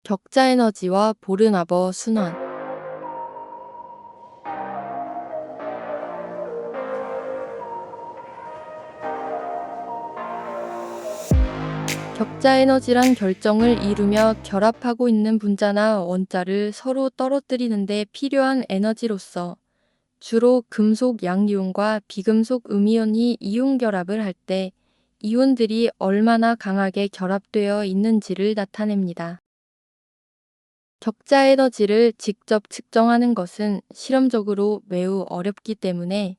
격자 에너지와 보르나버 순환. 격자 에너지란 결정을 이루며 결합하고 있는 분자나 원자를 서로 떨어뜨리는 데 필요한 에너지로서 주로 금속 양이온과 비금속 음이온이 이온 결합을 할 때 이온들이 얼마나 강하게 결합되어 있는지를 나타냅니다. 격자 에너지를 직접 측정하는 것은 실험적으로 매우 어렵기 때문에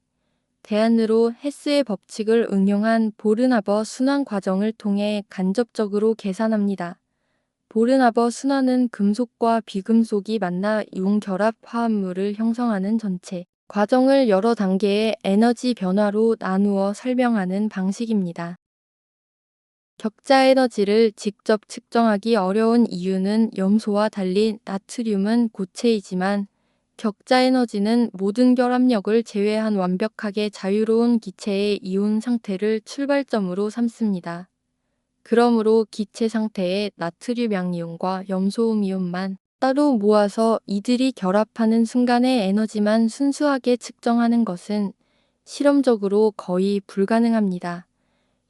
대안으로 헤스의 법칙을 응용한 보르나버 순환 과정을 통해 간접적으로 계산합니다. 보르나버 순환은 금속과 비금속이 만나 이온 결합 화합물을 형성하는 전체 과정을 여러 단계의 에너지 변화로 나누어 설명하는 방식입니다. 격자 에너지를 직접 측정하기 어려운 이유는 염소와 달리 나트륨은 고체이지만 격자 에너지는 모든 결합력을 제외한 완벽하게 자유로운 기체의 이온 상태를 출발점으로 삼습니다. 그러므로 기체 상태의 나트륨 양이온과 염소음 이온만 따로 모아서 이들이 결합하는 순간의 에너지만 순수하게 측정하는 것은 실험적으로 거의 불가능합니다.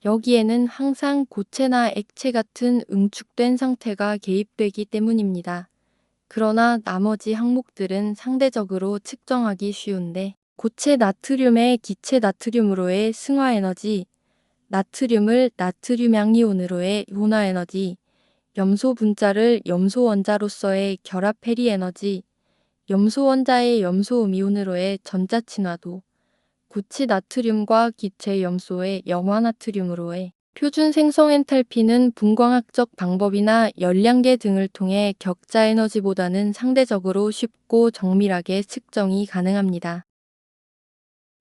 여기에는 항상 고체나 액체 같은 응축된 상태가 개입되기 때문입니다. 그러나 나머지 항목들은 상대적으로 측정하기 쉬운데 고체 나트륨의 기체 나트륨으로의 승화 에너지, 나트륨을 나트륨 양이온으로의 이온화 에너지, 염소 분자를 염소 원자로서의 결합 해리 에너지, 염소 원자의 염소 음이온으로의 전자 친화도, 고체 나트륨과 기체 염소의 염화 나트륨으로의 표준 생성 엔탈피는 분광학적 방법이나 열량계 등을 통해 격자 에너지보다는 상대적으로 쉽고 정밀하게 측정이 가능합니다.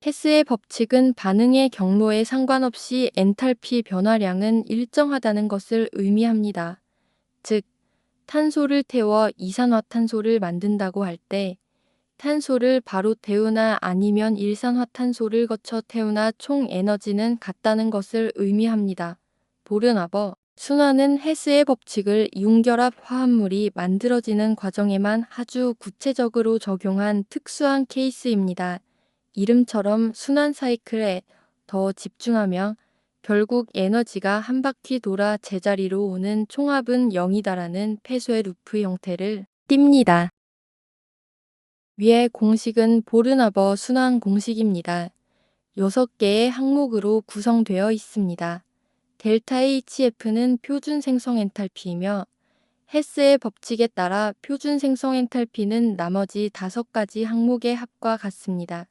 헤스의 법칙은 반응의 경로에 상관없이 엔탈피 변화량은 일정하다는 것을 의미합니다. 즉, 탄소를 태워 이산화탄소를 만든다고 할 때 탄소를 바로 태우나 아니면 일산화탄소를 거쳐 태우나 총 에너지는 같다는 것을 의미합니다. 보르나버 순환은 헤스의 법칙을 이온결합 화합물이 만들어지는 과정에만 아주 구체적으로 적용한 특수한 케이스입니다. 이름처럼 순환 사이클에 더 집중하며 결국 에너지가 한 바퀴 돌아 제자리로 오는 총합은 0이다라는 폐쇄 루프 형태를 띱니다. 위의 공식은 보르나버 순환 공식입니다. 6개의 항목으로 구성되어 있습니다. 델타 HF는 표준 생성 엔탈피이며 헤스의 법칙에 따라 표준 생성 엔탈피는 나머지 5가지 항목의 합과 같습니다.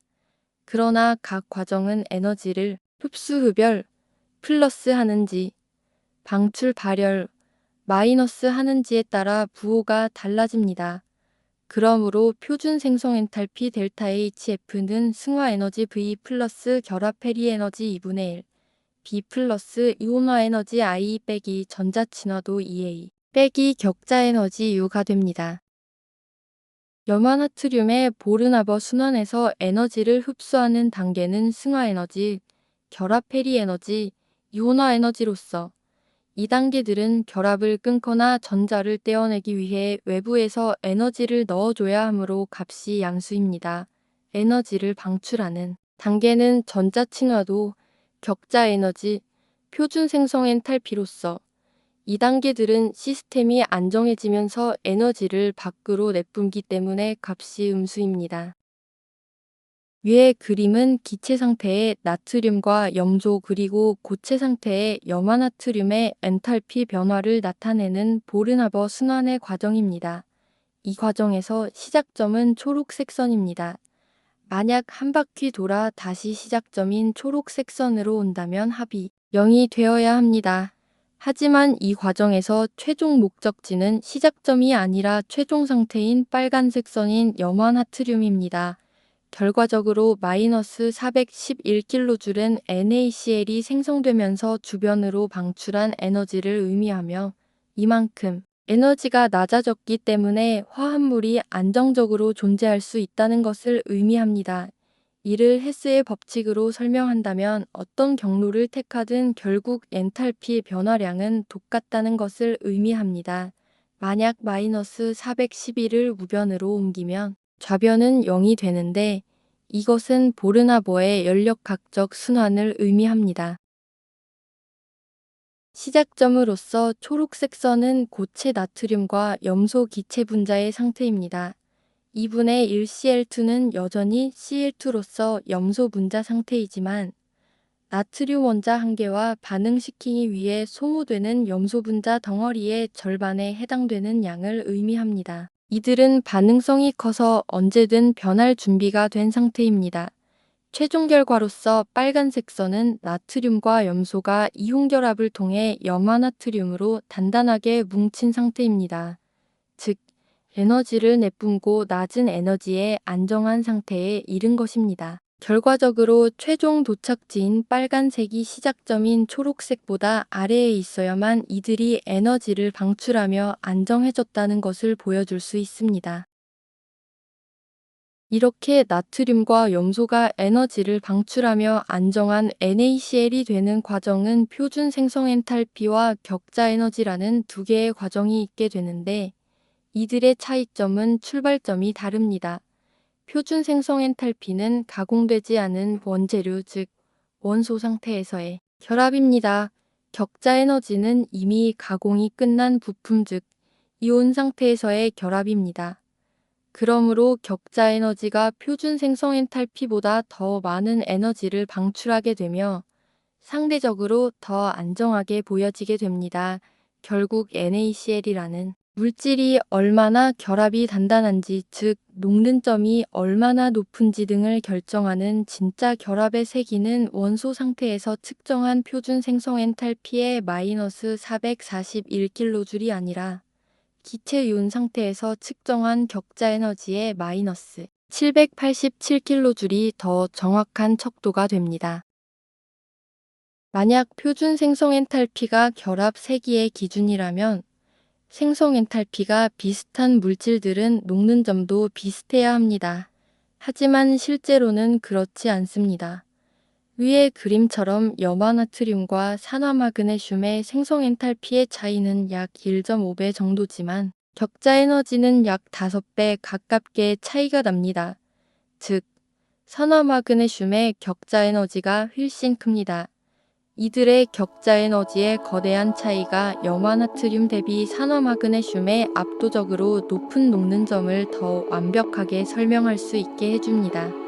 그러나 각 과정은 에너지를 흡수 흡열, 플러스 하는지, 방출 발열, 마이너스 하는지에 따라 부호가 달라집니다. 그러므로 표준 생성 엔탈피 델타 HF는 승화 에너지 V 플러스 결합 해리 에너지 2분의 1, B 플러스 이온화 에너지 I 빼기 전자 친화도 EA 빼기 격자 에너지 U가 됩니다. 염화 나트륨의 보르나버 순환에서 에너지를 흡수하는 단계는 승화 에너지, 결합 해리 에너지, 이온화 에너지로서 이 단계들은 결합을 끊거나 전자를 떼어내기 위해 외부에서 에너지를 넣어줘야 하므로 값이 양수입니다. 에너지를 방출하는 단계는 전자 친화도, 격자 에너지, 표준 생성 엔탈피로서 이 단계들은 시스템이 안정해지면서 에너지를 밖으로 내뿜기 때문에 값이 음수입니다. 위의 그림은 기체 상태의 나트륨과 염소 그리고 고체 상태의 염화나트륨의 엔탈피 변화를 나타내는 보르나버 순환의 과정입니다. 이 과정에서 시작점은 초록색 선입니다. 만약 한 바퀴 돌아 다시 시작점인 초록색 선으로 온다면 합이 0이 되어야 합니다. 하지만 이 과정에서 최종 목적지는 시작점이 아니라 최종 상태인 빨간색 선인 염화나트륨입니다. 결과적으로 마이너스 411kJ은 NaCl이 생성되면서 주변으로 방출한 에너지를 의미하며 이만큼 에너지가 낮아졌기 때문에 화합물이 안정적으로 존재할 수 있다는 것을 의미합니다. 이를 헤스의 법칙으로 설명한다면 어떤 경로를 택하든 결국 엔탈피 변화량은 똑같다는 것을 의미합니다. 만약 마이너스 411을 우변으로 옮기면 좌변은 0이 되는데 이것은 보르나버의 연력학적 순환을 의미합니다. 시작점으로서 초록색 선은 고체 나트륨과 염소 기체 분자의 상태입니다. 2분의 1Cl2는 여전히 Cl2로서 염소 분자 상태이지만 나트륨 원자 한 개와 반응시키기 위해 소모되는 염소 분자 덩어리의 절반에 해당되는 양을 의미합니다. 이들은 반응성이 커서 언제든 변할 준비가 된 상태입니다. 최종 결과로서 빨간색 선은 나트륨과 염소가 이온결합을 통해 염화나트륨으로 단단하게 뭉친 상태입니다. 즉, 에너지를 내뿜고 낮은 에너지의 안정한 상태에 이른 것입니다. 결과적으로 최종 도착지인 빨간색이 시작점인 초록색보다 아래에 있어야만 이들이 에너지를 방출하며 안정해졌다는 것을 보여줄 수 있습니다. 이렇게 나트륨과 염소가 에너지를 방출하며 안정한 NaCl이 되는 과정은 표준 생성 엔탈피와 격자 에너지라는 두 개의 과정이 있게 되는데 이들의 차이점은 출발점이 다릅니다. 표준 생성 엔탈피는 가공되지 않은 원재료 즉 원소 상태에서의 결합입니다. 격자 에너지는 이미 가공이 끝난 부품 즉 이온 상태에서의 결합입니다. 그러므로 격자 에너지가 표준 생성 엔탈피보다 더 많은 에너지를 방출하게 되며 상대적으로 더 안정하게 보여지게 됩니다. 결국 NaCl이라는 물질이 얼마나 결합이 단단한지 즉 녹는 점이 얼마나 높은지 등을 결정하는 진짜 결합의 세기는 원소 상태에서 측정한 표준 생성 엔탈피의 마이너스 441kJ이 아니라 기체 이온 상태에서 측정한 격자 에너지의 마이너스 787kJ이 더 정확한 척도가 됩니다. 만약 표준 생성 엔탈피가 결합 세기의 기준이라면 생성 엔탈피가 비슷한 물질들은 녹는 점도 비슷해야 합니다. 하지만 실제로는 그렇지 않습니다. 위의 그림처럼 염화나트륨과 산화마그네슘의 생성 엔탈피의 차이는 약 1.5배 정도지만 격자 에너지는 약 5배 가깝게 차이가 납니다. 즉, 산화마그네슘의 격자 에너지가 훨씬 큽니다. 이들의 격자 에너지의 거대한 차이가 염화나트륨 대비 산화마그네슘의 압도적으로 높은 녹는 점을 더 완벽하게 설명할 수 있게 해줍니다.